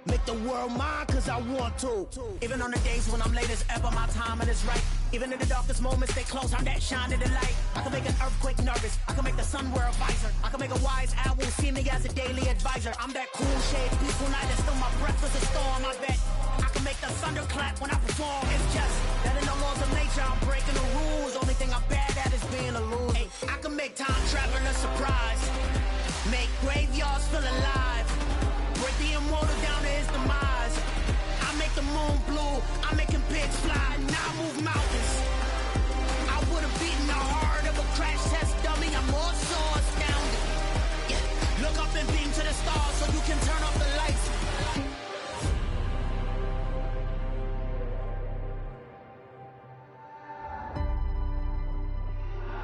Make the world mine cause I want to. Even on the days when I'm late as ever, my timing is right. Even in the darkest moments, stay close, I'm that shine in the light. I can make an earthquake nervous, I can make the sun wear a visor. I can make a wise owl see me as a daily advisor. I'm that cool shade, peaceful night, and still my breath is a storm, I bet. I can make the thunder clap when I perform. It's just that in the laws of nature, I'm breaking the rules. Only thing I'm bad at is being a loser. I can make time traveling a surprise. Make graveyards feel alive. Break the immortal down to his demise. I make the moon blue, I'm making pigs fly, now I move mountains. I would've beaten the heart of a crash test dummy, I'm more so astounded. Yeah. Look up and beam to the stars so you can turn off the lights.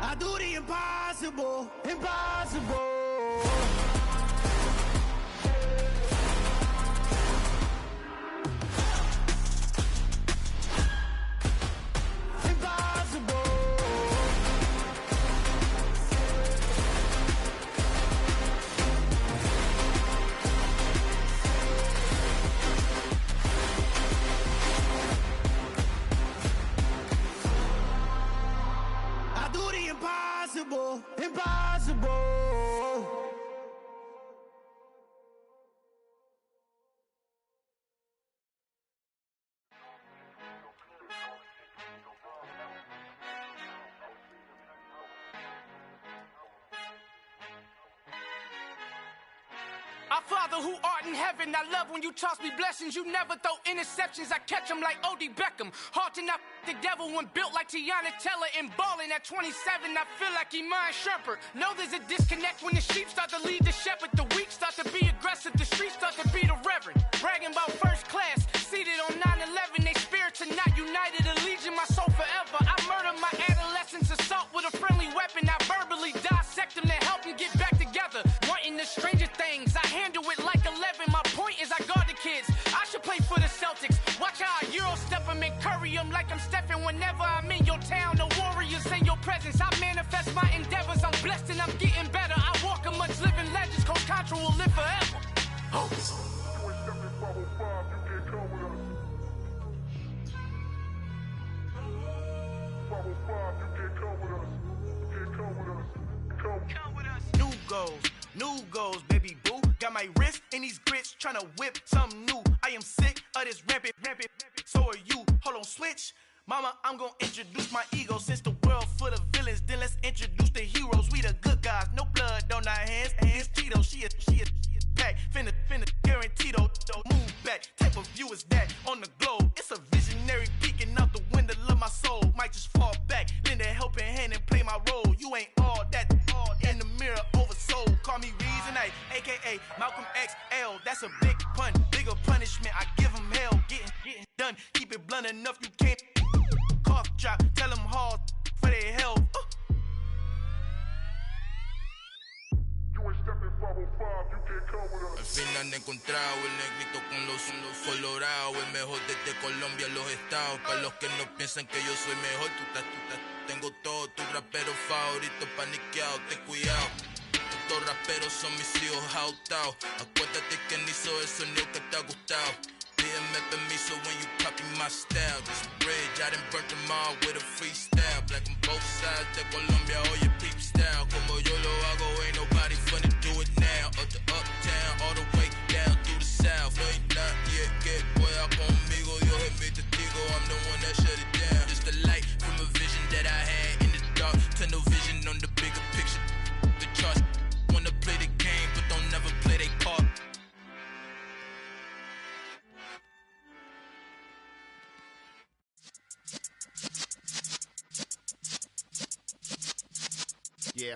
I do the impossible, impossible. Impossible, impossible. Our Father who art in heaven, I love when you toss me blessings. You never throw interceptions, I catch them like O.D. Beckham. Hard to not the devil when built like Tiana Teller and balling at 27. I feel like Iman Shumpert. Know there's a disconnect when the sheep start to lead the shepherd. The weak start to be aggressive, the streets start to be the reverend. Bragging about first class, seated on 9/11. They spirits are not united, allegiant my soul forever. I murder my adolescence, assault with a friendly weapon. I verbally dissect them to help them get back together. Wanting the stranger things, I handle it like 11. My point is I guard the kids. I should play for the Celtics. Watch how I Euro step them and curry them like I'm Stephen. Whenever I'm in your town, the Warriors in your presence. I manifest my endeavors. I'm blessed and I'm getting better. I walk amongst living legends. Coach Contra will live forever. Oh. New goals, new goals, baby boo. Got my wrist in these grits, tryna whip something new. I am sick of this rampant. So are you. Hold on, switch. Mama, I'm gonna introduce my ego. Since the world full of villains, then let's introduce the heroes. We the good guys, no blood on our hands. Hands Tito, she a pack. Finna guarantee though. Move back, type of view is that on the globe. It's a visionary peeking out the window of my soul. Might just fall back, lend a helping hand and play my role. You ain't all that in the mirror oversold. Call me Reason A, aka Malcolm XL. That's a big pun, bigger punishment. I give him hell, getting done. Keep it blunt enough, you can't cough drop. Tell them hard for their health. Al fin han encontrado el negrito con los colorados, el mejor desde Colombia, los estados. Para los que no piensan que yo soy mejor, tengo todos tus raperos favoritos paniqueados, ten cuidado. Estos raperos son mis hijos jautados. Acuérdate que ni hizo el sonido que te ha gustado. BMF and me, so when you copy my style, this bridge, I done burnt them all with a freestyle. Black on both sides, de Colombia, all your peep style. Como yo lo hago, ain't nobody finna do it now. Up to uptown, all the way down through the south. No, ain't not yet, get boy, out conmigo. Yo, hit me testigo, I'm the one that shut it down. Just the light from a vision that I had in the dark. Tunnel vision on the bigger picture. The charts wanna play the game, but don't never play their part. Yeah.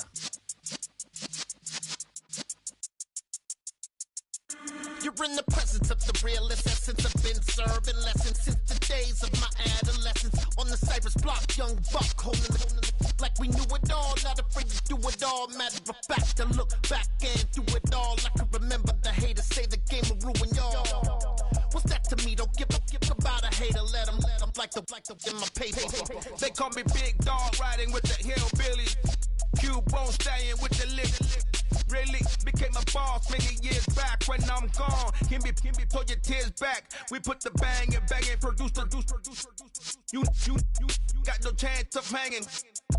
You're in the presence of the realest essence. I've been serving lessons since the days of my adolescence. On the Cypress block, young buck holding the like we knew it all. Not afraid to do it all. Matter of fact, to look back and do it all. I can remember the haters say the game will ruin y'all. What's that to me? Don't give about a hater. Let them like the in my paper. They call me Big Dog, riding with the hillbillies. Cubone staying with the lick. Really became a boss many years back. When I'm gone, can be pull your tears back. We put the bang and produce. You got no chance of hanging.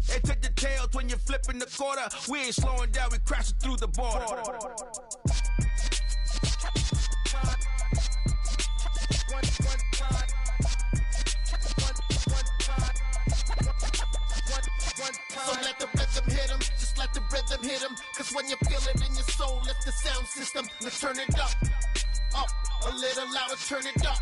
They take the tails when you're flipping the quarter. We ain't slowing down, we crashing through the border. So let the rhythm hit him, just let the rhythm hit him. Cause when you feel it in your soul, lift the sound system. Let's turn it up, a little louder, turn it up.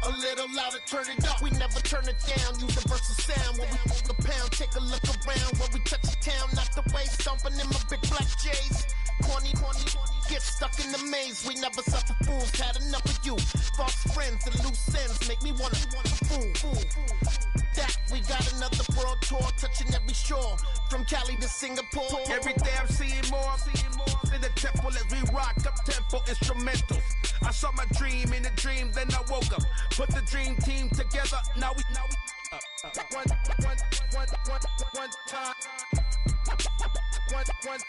A little louder, turn it up. We never turn it down, universal sound. When we move the pound, take a look around. When we touch the town, not the way, stomping in my big black J's. Corny, get stuck in the maze. We never suffer fools, had enough of you. False friends and loose ends make me wanna fool. That we got another world tour, touching every shore, from Cali to Singapore. Every day I'm seeing more in the temple as we rock up tempo instrumentals. I saw my dream in a dream, then I woke up. Put the dream team together, now we one time.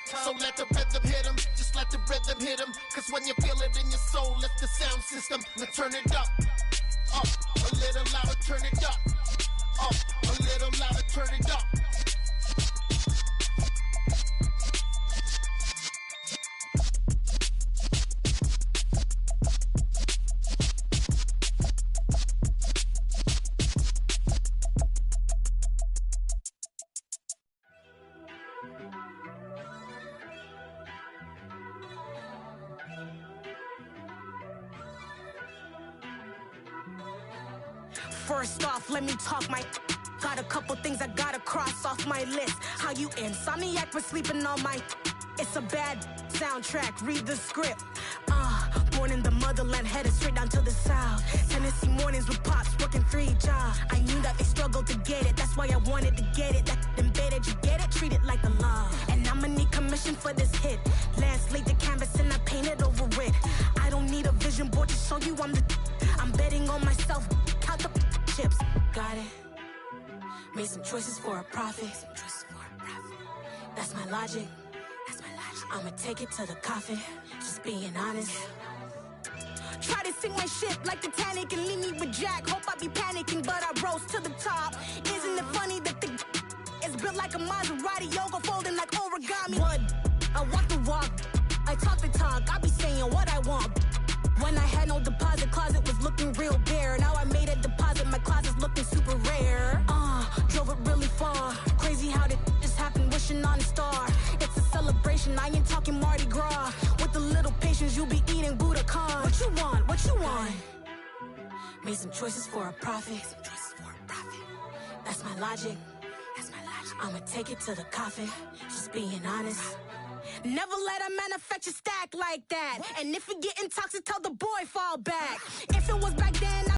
So let the rhythm hit him, just let the rhythm hit him. Cause when you feel it in your soul, lift the sound system. Now turn it up, a little louder, turn it up. A little louder, turn it up. First off, let me talk my got a couple things I gotta cross off my list. How you insomniac for sleeping on my it's a bad soundtrack, read the script. Born in the motherland, headed straight down to the south. Tennessee mornings with pops, working 3 jobs. I knew that they struggled to get it, that's why I wanted to get it. That embedded, you get it, treat it like a law. And I'ma need commission for this hit. Last laid the canvas and I painted over it. I don't need a vision board to show you I'm betting on myself, count the chips. Got it. Made some choices for a profit. That's my logic. I'ma take it to the coffin. Just being honest. Try to sink my ship like Titanic and leave me with Jack. Hope I be panicking, but I rose to the top. Isn't it funny that the is built like a Maserati, yoga folding like origami? What? I walk the walk. I talk the talk. I be saying what I want. When I had no deposit, closet was looking real bare. Now I made a deposit, my closet's looking super rare. Drove it really far. Crazy how did just happen, wishing on a star. It's a celebration, I ain't talking Mardi Gras. With a little patience, you'll be eating Budokan. What you want? What you want? Made some choices for a profit. That's my logic. I'ma take it to the coffin. Just being honest. Never let a manufacture stack like that. And if it getting toxic, tell the boy fall back. If it was back then,